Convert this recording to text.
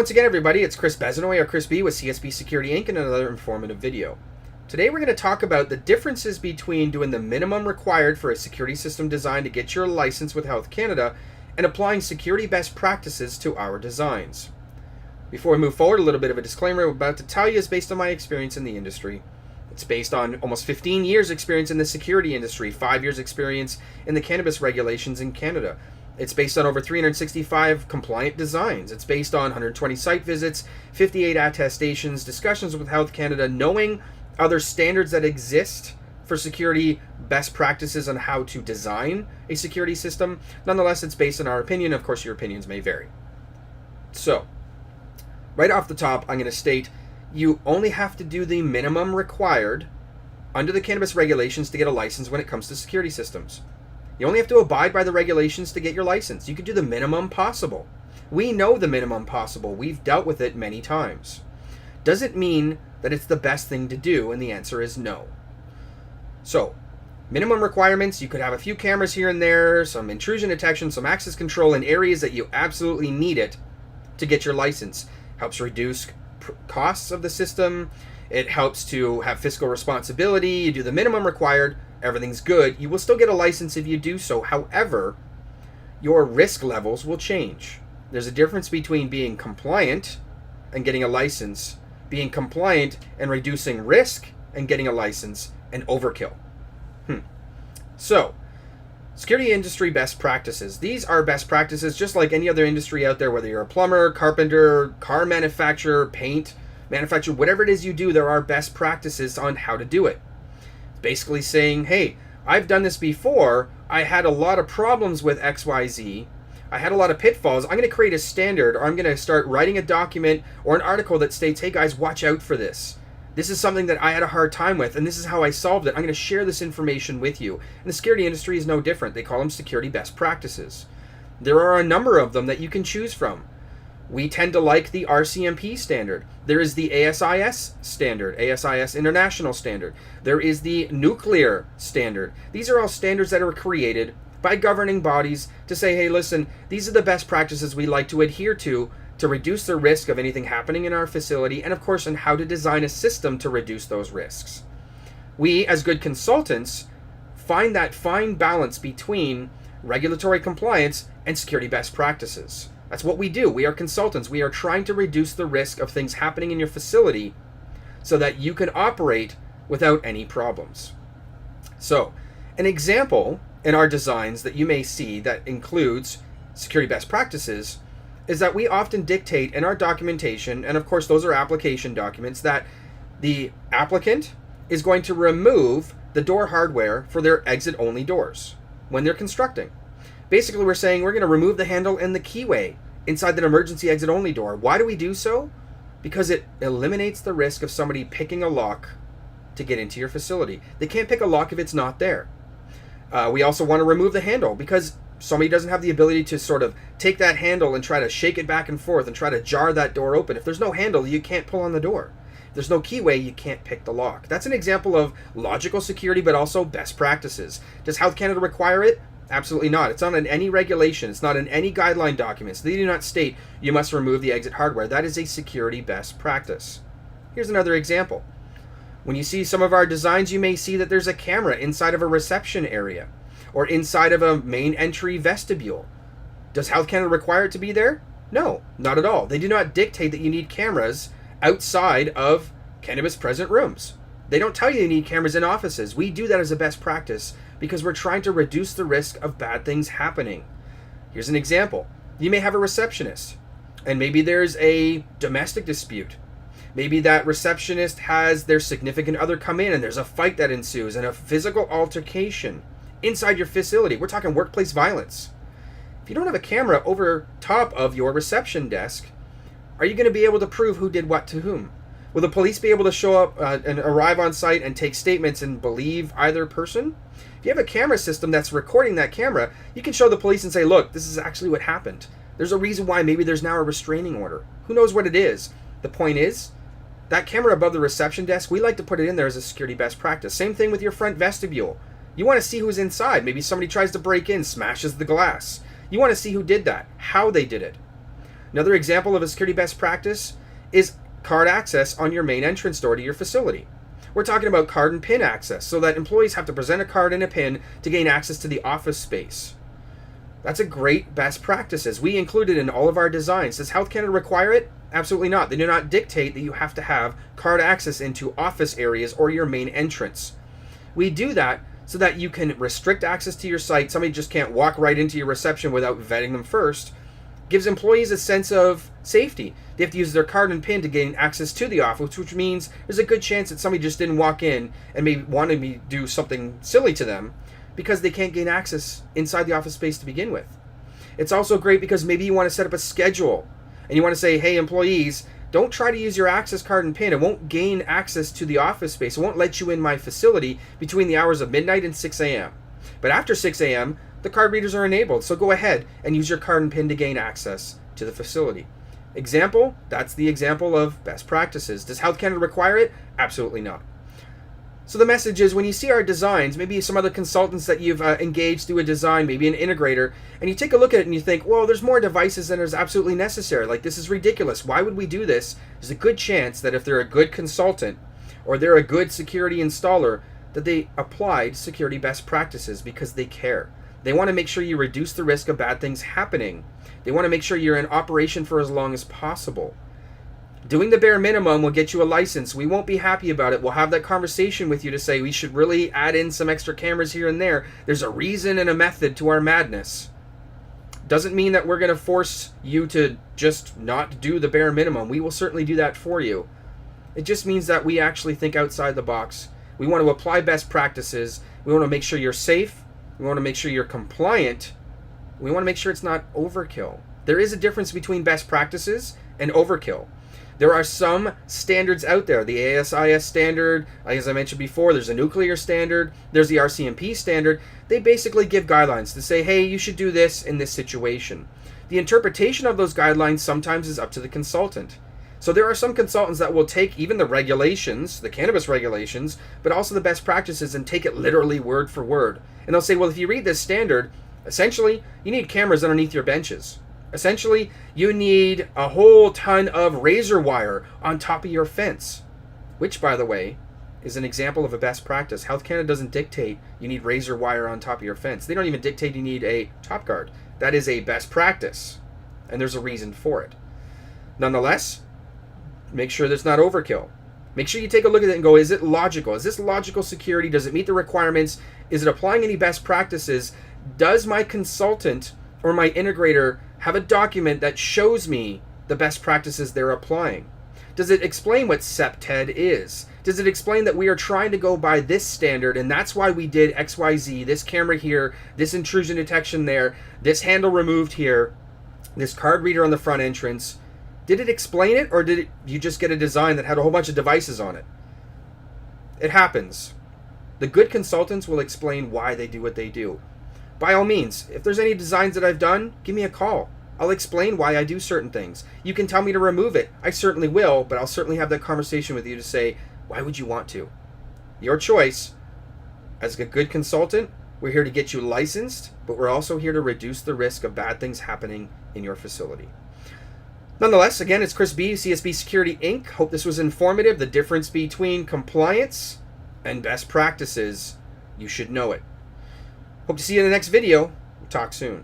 once again, everybody, it's Chris Bezanoy, or Chris B with CSB Security Inc. and another informative video. Today we're going to talk about the differences between doing the minimum required for a security system design to get your license with Health Canada and applying security best practices to our designs. Before we move forward, a little bit of a disclaimer I'm about to tell you is based on my experience in the industry. It's based on almost 15 years experience in the security industry, 5 years experience in the cannabis regulations in Canada. It's based on over 365 compliant designs. It's based on 120 site visits, 58 attestations, discussions with Health Canada, knowing other standards that exist for security best practices on how to design a security system. Nonetheless, it's based on our opinion. Of course, your opinions may vary. So, right off the top, I'm going to state you only have to do the minimum required under the cannabis regulations to get a license when it comes to security systems. You only have to abide by the regulations to get your license. You can do the minimum possible. We know the minimum possible. We've dealt with it many times. Does it mean that it's the best thing to do? And the answer is no. So, minimum requirements, you could have a few cameras here and there, some intrusion detection, some access control in areas that you absolutely need it to get your license. Helps reduce costs of the system. It helps to have fiscal responsibility. You do the minimum required. Everything's good. You will still get a license if you do so. However, your risk levels will change. There's a difference between being compliant and getting a license, being compliant and reducing risk and getting a license, and overkill. So, security industry best practices. These are best practices just like any other industry out there, whether you're a plumber, carpenter, car manufacturer, paint manufacturer, whatever it is you do, there are best practices on how to do it. Basically saying, hey, I've done this before. I had a lot of problems with XYZ. I had a lot of pitfalls. I'm going to create a standard, or I'm going to start writing a document or an article that states, hey guys, watch out for this. This is something that I had a hard time with, and this is how I solved it. I'm going to share this information with you. And the security industry is no different. They call them security best practices. There are a number of them that you can choose from. We tend to like the RCMP standard. There is the ASIS standard, ASIS International standard. There is the nuclear standard. These are all standards that are created by governing bodies to say, hey, listen, these are the best practices we like to adhere to reduce the risk of anything happening in our facility, and of course, on how to design a system to reduce those risks. We, as good consultants, find that fine balance between regulatory compliance and security best practices. That's what we do. We are consultants. We are trying to reduce the risk of things happening in your facility so that you can operate without any problems. So, an example in our designs that you may see that includes security best practices is that we often dictate in our documentation, and of course those are application documents, that the applicant is going to remove the door hardware for their exit-only doors when they're constructing. Basically, we're saying we're going to remove the handle and the keyway inside that emergency exit-only door. Why do we do so? Because it eliminates the risk of somebody picking a lock to get into your facility. They can't pick a lock if it's not there. We also want to remove the handle because somebody doesn't have the ability to sort of take that handle and try to shake it back and forth and try to jar that door open. If there's no handle, you can't pull on the door. If there's no keyway, you can't pick the lock. That's an example of logical security, but also best practices. Does Health Canada require it? Absolutely not. It's not in any regulation. It's not in any guideline documents. They do not state you must remove the exit hardware. That is a security best practice. Here's another example. When you see some of our designs, you may see that there's a camera inside of a reception area or inside of a main entry vestibule. Does Health Canada require it to be there? No, not at all. They do not dictate that you need cameras outside of cannabis present rooms. They don't tell you need cameras in offices. We do that as a best practice because we're trying to reduce the risk of bad things happening. Here's an example. You may have a receptionist, and maybe there's a domestic dispute. Maybe that receptionist has their significant other come in and there's a fight that ensues and a physical altercation inside your facility. We're talking workplace violence. If you don't have a camera over top of your reception desk, are you going to be able to prove who did what to whom? Will the police be able to show up and arrive on site and take statements and believe either person? If you have a camera system that's recording that camera, you can show the police and say, look, this is actually what happened. There's a reason why. Maybe there's now a restraining order. Who knows what it is? The point is, that camera above the reception desk, we like to put it in there as a security best practice. Same thing with your front vestibule. You want to see who's inside. Maybe somebody tries to break in, smashes the glass. You want to see who did that, how they did it. Another example of a security best practice is card access on your main entrance door to your facility. We're talking about card and PIN access, so that employees have to present a card and a PIN to gain access to the office space. That's a great best practices. We include it in all of our designs. Does Health Canada require it? Absolutely not. They do not dictate that you have to have card access into office areas or your main entrance. We do that so that you can restrict access to your site. Somebody just can't walk right into your reception without vetting them first. Gives employees a sense of safety. They have to use their card and PIN to gain access to the office, which means there's a good chance that somebody just didn't walk in and maybe wanted me to do something silly to them because they can't gain access inside the office space to begin with. It's also great because maybe you want to set up a schedule and you want to say, hey, employees, don't try to use your access card and PIN. It won't gain access to the office space. It won't let you in my facility between the hours of midnight and 6 a.m. But after 6 a.m., the card readers are enabled, so go ahead and use your card and PIN to gain access to the facility. Example, that's the example of best practices. Does Health Canada require it? Absolutely not. So the message is, when you see our designs, maybe some other consultants that you've engaged through a design, maybe an integrator, and you take a look at it and you think, well, there's more devices than is absolutely necessary. Like, this is ridiculous. Why would we do this? There's a good chance that if they're a good consultant or they're a good security installer, that they applied security best practices because they care. They want to make sure you reduce the risk of bad things happening. They want to make sure you're in operation for as long as possible. Doing the bare minimum will get you a license. We won't be happy about it. We'll have that conversation with you to say we should really add in some extra cameras here and there. There's a reason and a method to our madness. Doesn't mean that we're going to force you to just not do the bare minimum. We will certainly do that for you. It just means that we actually think outside the box. We want to apply best practices. We want to make sure you're safe. We want to make sure you're compliant. We want to make sure it's not overkill. There is a difference between best practices and overkill. There are some standards out there. The ASIS standard, as I mentioned before, there's a nuclear standard, there's the RCMP standard. They basically give guidelines to say, hey, you should do this in this situation. The interpretation of those guidelines sometimes is up to the consultant. So there are some consultants that will take even the regulations, the cannabis regulations, but also the best practices and take it literally word for word. And they'll say, well, if you read this standard, essentially, you need cameras underneath your benches. Essentially, you need a whole ton of razor wire on top of your fence, which, by the way, is an example of a best practice. Health Canada doesn't dictate you need razor wire on top of your fence. They don't even dictate you need a top guard. That is a best practice, and there's a reason for it. Nonetheless, make sure that's not overkill. Make sure you take a look at it and go, is it logical? Is this logical security? Does it meet the requirements? Is it applying any best practices? Does my consultant or my integrator have a document that shows me the best practices they're applying? Does it explain what CEPTED is? Does it explain that we are trying to go by this standard and that's why we did XYZ, this camera here, this intrusion detection there, this handle removed here, this card reader on the front entrance? Did it explain it, or did you just get a design that had a whole bunch of devices on it? It happens. The good consultants will explain why they do what they do. By all means, if there's any designs that I've done, give me a call. I'll explain why I do certain things. You can tell me to remove it. I certainly will, but I'll certainly have that conversation with you to say, why would you want to? Your choice. As a good consultant, we're here to get you licensed, but we're also here to reduce the risk of bad things happening in your facility. Nonetheless, again, it's Chris B, CSB Security Inc. Hope this was informative. The difference between compliance and best practices, you should know it. Hope to see you in the next video. We'll talk soon.